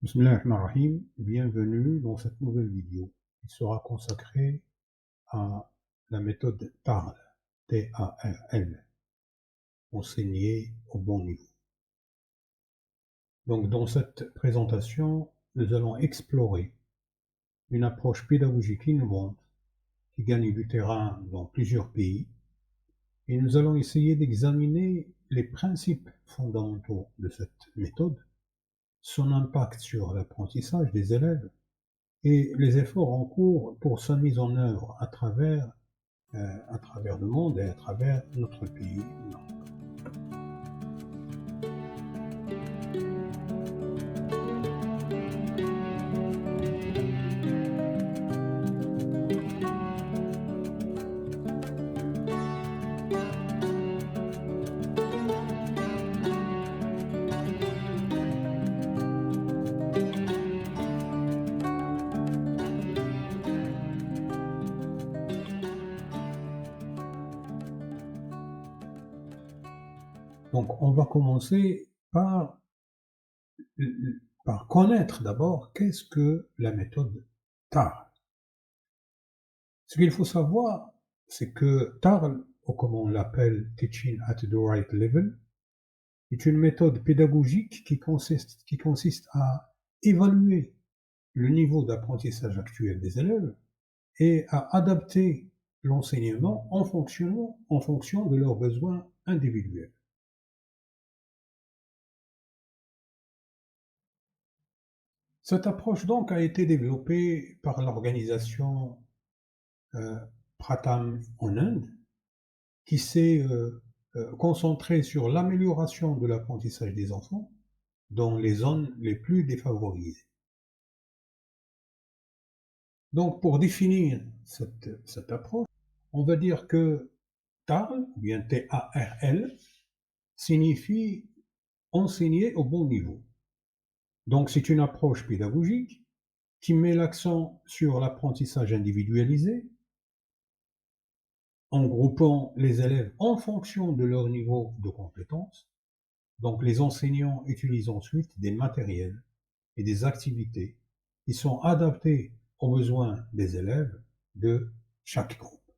Bismillahirrahmanirrahim, bienvenue dans cette nouvelle vidéo qui sera consacrée à la méthode TARL, T-A-R-L, enseigner au bon niveau. Donc dans cette présentation, nous allons explorer une approche pédagogique innovante qui gagne du terrain dans plusieurs pays et nous allons essayer d'examiner les principes fondamentaux de cette méthode, son impact sur l'apprentissage des élèves et les efforts en cours pour sa mise en œuvre à travers le monde et à travers notre pays. Donc on va commencer par connaître d'abord qu'est-ce que la méthode TARL. Ce qu'il faut savoir, c'est que TARL, ou comme on l'appelle Teaching at the Right Level, est une méthode pédagogique qui consiste à évaluer le niveau d'apprentissage actuel des élèves et à adapter l'enseignement en fonction de leurs besoins individuels. Cette approche donc a été développée par l'organisation Pratham en Inde, qui s'est concentrée sur l'amélioration de l'apprentissage des enfants dans les zones les plus défavorisées. Donc pour définir cette approche, on va dire que TARL, ou bien T-A-R-L, signifie enseigner au bon niveau. Donc c'est une approche pédagogique qui met l'accent sur l'apprentissage individualisé, en groupant les élèves en fonction de leur niveau de compétence. Donc les enseignants utilisent ensuite des matériels et des activités qui sont adaptés aux besoins des élèves de chaque groupe.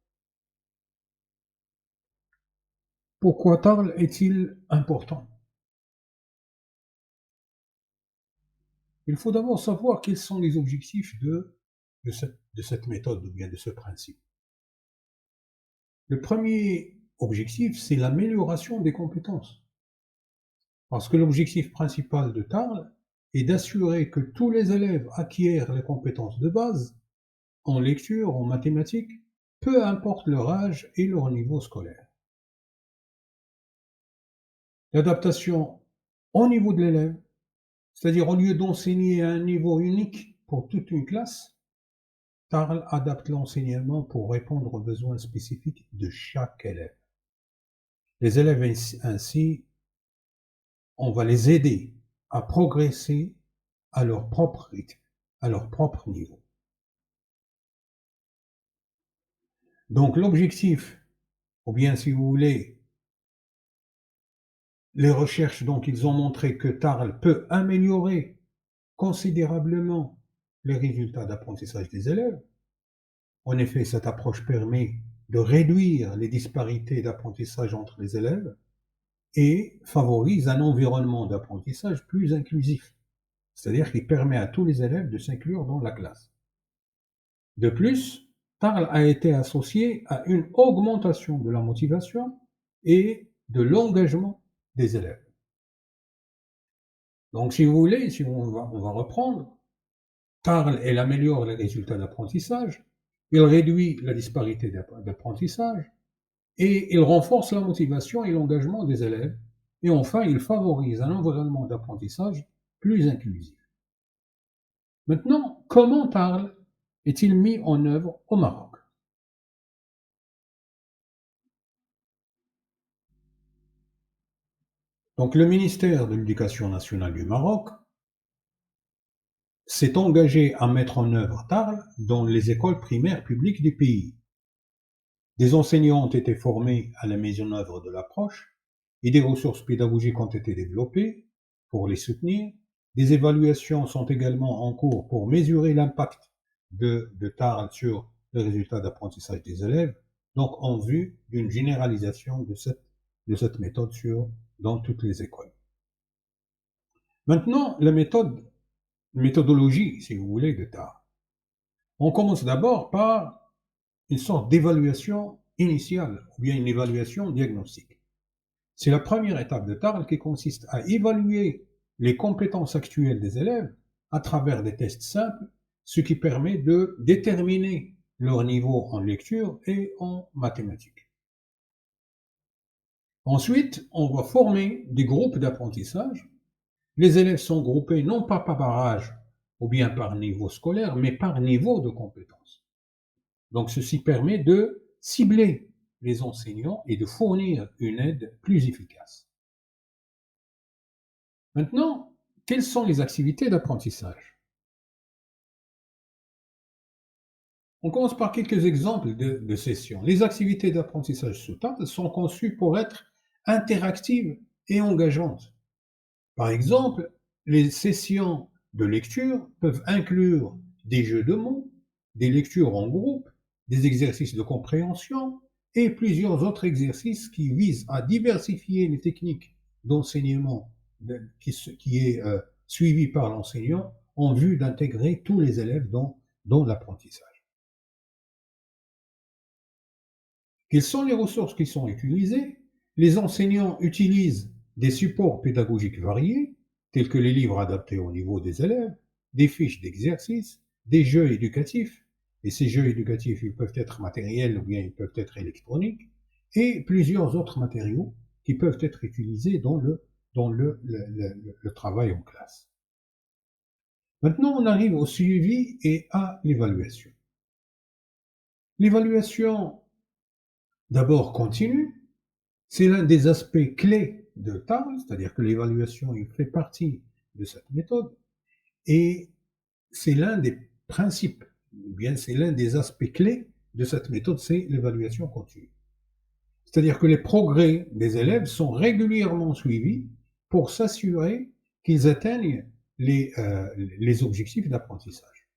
Pourquoi TARL est-il important? Il faut d'abord savoir quels sont les objectifs de cette méthode ou bien de ce principe. Le premier objectif, c'est l'amélioration des compétences. Parce que l'objectif principal de TARL est d'assurer que tous les élèves acquièrent les compétences de base en lecture, en mathématiques, peu importe leur âge et leur niveau scolaire. L'adaptation au niveau de l'élève, c'est-à-dire au lieu d'enseigner à un niveau unique pour toute une classe, TARL adapte l'enseignement pour répondre aux besoins spécifiques de chaque élève. Les élèves ainsi, on va les aider à progresser à leur propre rythme, à leur propre niveau. Donc l'objectif, ou bien si vous voulez, les recherches donc ils ont montré que TARL peut améliorer considérablement les résultats d'apprentissage des élèves. En effet, cette approche permet de réduire les disparités d'apprentissage entre les élèves et favorise un environnement d'apprentissage plus inclusif, c'est-à-dire qui permet à tous les élèves de s'inclure dans la classe. De plus, TARL a été associé à une augmentation de la motivation et de l'engagement des élèves. Donc si vous voulez, si on va reprendre, TARL, elle améliore les résultats d'apprentissage, il réduit la disparité d'apprentissage, et il renforce la motivation et l'engagement des élèves, et enfin il favorise un environnement d'apprentissage plus inclusif. Maintenant, comment TARL est-il mis en œuvre au Maroc? Donc le ministère de l'Éducation nationale du Maroc s'est engagé à mettre en œuvre TARL dans les écoles primaires publiques du pays. Des enseignants ont été formés à la mise en œuvre de l'approche et des ressources pédagogiques ont été développées pour les soutenir. Des évaluations sont également en cours pour mesurer l'impact de TARL sur les résultats d'apprentissage des élèves, donc en vue d'une généralisation de cette méthode dans toutes les écoles. Maintenant, la méthodologie, si vous voulez, de TARL. On commence d'abord par une sorte d'évaluation initiale, ou bien une évaluation diagnostique. C'est la première étape de TARL qui consiste à évaluer les compétences actuelles des élèves à travers des tests simples, ce qui permet de déterminer leur niveau en lecture et en mathématiques. Ensuite, on va former des groupes d'apprentissage. Les élèves sont groupés non pas par barrage ou bien par niveau scolaire, mais par niveau de compétences. Donc ceci permet de cibler les enseignants et de fournir une aide plus efficace. Maintenant, quelles sont les activités d'apprentissage? On commence par quelques exemples de sessions. Les activités d'apprentissage sous TARL sont conçues pour être interactives et engageantes. Par exemple, les sessions de lecture peuvent inclure des jeux de mots, des lectures en groupe, des exercices de compréhension et plusieurs autres exercices qui visent à diversifier les techniques d'enseignement qui est suivi par l'enseignant en vue d'intégrer tous les élèves dans l'apprentissage. Quelles sont les ressources qui sont utilisées? Les enseignants utilisent des supports pédagogiques variés, tels que les livres adaptés au niveau des élèves, des fiches d'exercice, des jeux éducatifs, et ces jeux éducatifs, ils peuvent être matériels ou bien ils peuvent être électroniques, et plusieurs autres matériaux qui peuvent être utilisés dans le travail en classe. Maintenant, on arrive au suivi et à l'évaluation. L'évaluation, d'abord continue, c'est l'un des aspects clés de TARL, c'est-à-dire que l'évaluation il fait partie de cette méthode, et c'est l'un des principes, ou bien c'est l'un des aspects clés de cette méthode, c'est l'évaluation continue. C'est-à-dire que les progrès des élèves sont régulièrement suivis pour s'assurer qu'ils atteignent les objectifs d'apprentissage.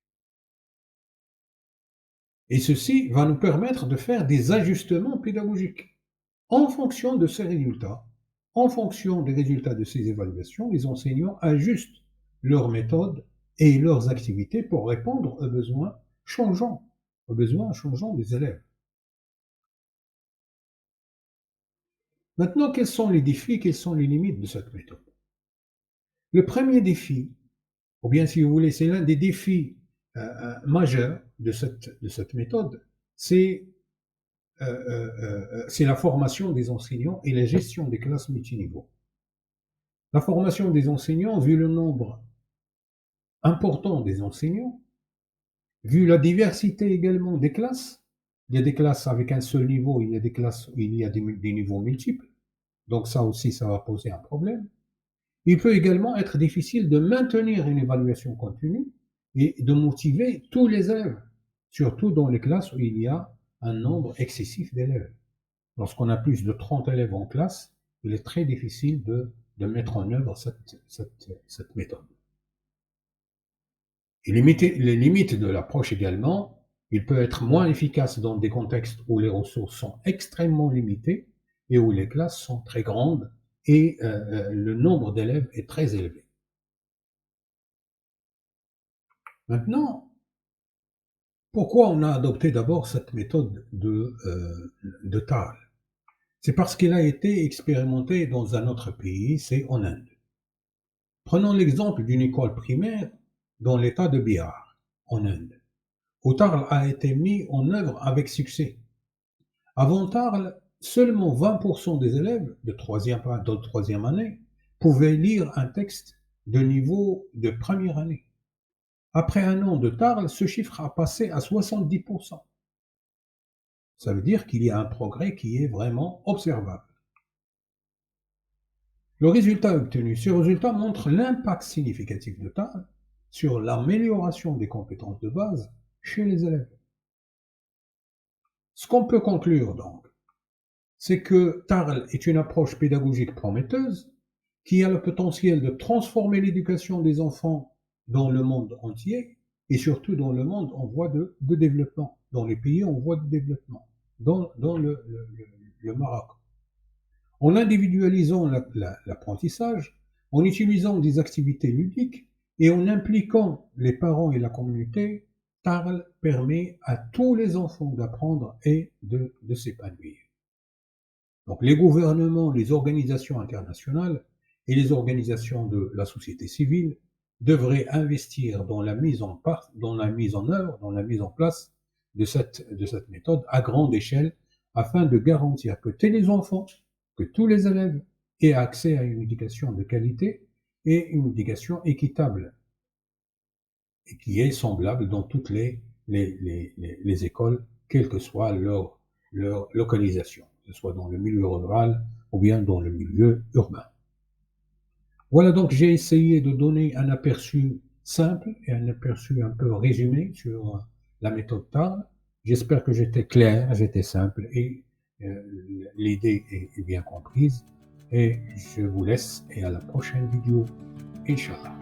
Et ceci va nous permettre de faire des ajustements pédagogiques. En fonction de ces résultats, en fonction des résultats de ces évaluations, les enseignants ajustent leurs méthodes et leurs activités pour répondre aux besoins changeants des élèves. Maintenant, quels sont les défis, quelles sont les limites de cette méthode? Le premier défi, ou bien si vous voulez, c'est l'un des défis majeurs de cette méthode, c'est la formation des enseignants et la gestion des classes multiniveaux. La formation des enseignants, vu le nombre important des enseignants, vu la diversité également des classes, il y a des classes avec un seul niveau, il y a des classes où il y a des niveaux multiples, donc ça aussi, ça va poser un problème. Il peut également être difficile de maintenir une évaluation continue et de motiver tous les élèves, surtout dans les classes où il y a un nombre excessif d'élèves. Lorsqu'on a plus de 30 élèves en classe, il est très difficile de mettre en œuvre cette méthode. Et les limites de l'approche également, il peut être moins efficace dans des contextes où les ressources sont extrêmement limitées et où les classes sont très grandes et le nombre d'élèves est très élevé. Maintenant, pourquoi on a adopté d'abord cette méthode de TARL? C'est parce qu'elle a été expérimentée dans un autre pays, c'est en Inde. Prenons l'exemple d'une école primaire dans l'état de Bihar, en Inde, où TARL a été mis en œuvre avec succès. Avant TARL, seulement 20% des élèves de troisième année pouvaient lire un texte de niveau de première année. Après un an de TARL, ce chiffre a passé à 70%. Ça veut dire qu'il y a un progrès qui est vraiment observable. Le résultat obtenu, ce résultat montre l'impact significatif de TARL sur l'amélioration des compétences de base chez les élèves. Ce qu'on peut conclure donc, c'est que TARL est une approche pédagogique prometteuse qui a le potentiel de transformer l'éducation des enfants dans le monde entier et surtout dans le monde en voie de développement, dans les pays en voie de développement, dans le Maroc. En individualisant l'apprentissage, en utilisant des activités ludiques et en impliquant les parents et la communauté, TARL permet à tous les enfants d'apprendre et de s'épanouir. Donc les gouvernements, les organisations internationales et les organisations de la société civile devraient investir dans la mise en œuvre, dans la mise en place de cette méthode à grande échelle afin de garantir que tous les enfants, que tous les élèves aient accès à une éducation de qualité et une éducation équitable et qui est semblable dans toutes les écoles, quelle que soit leur localisation, que ce soit dans le milieu rural ou bien dans le milieu urbain. Voilà, donc j'ai essayé de donner un aperçu simple et un aperçu un peu résumé sur la méthode TARL. J'espère que j'étais clair, j'étais simple et l'idée est bien comprise. Et je vous laisse et à la prochaine vidéo, Inch'Allah.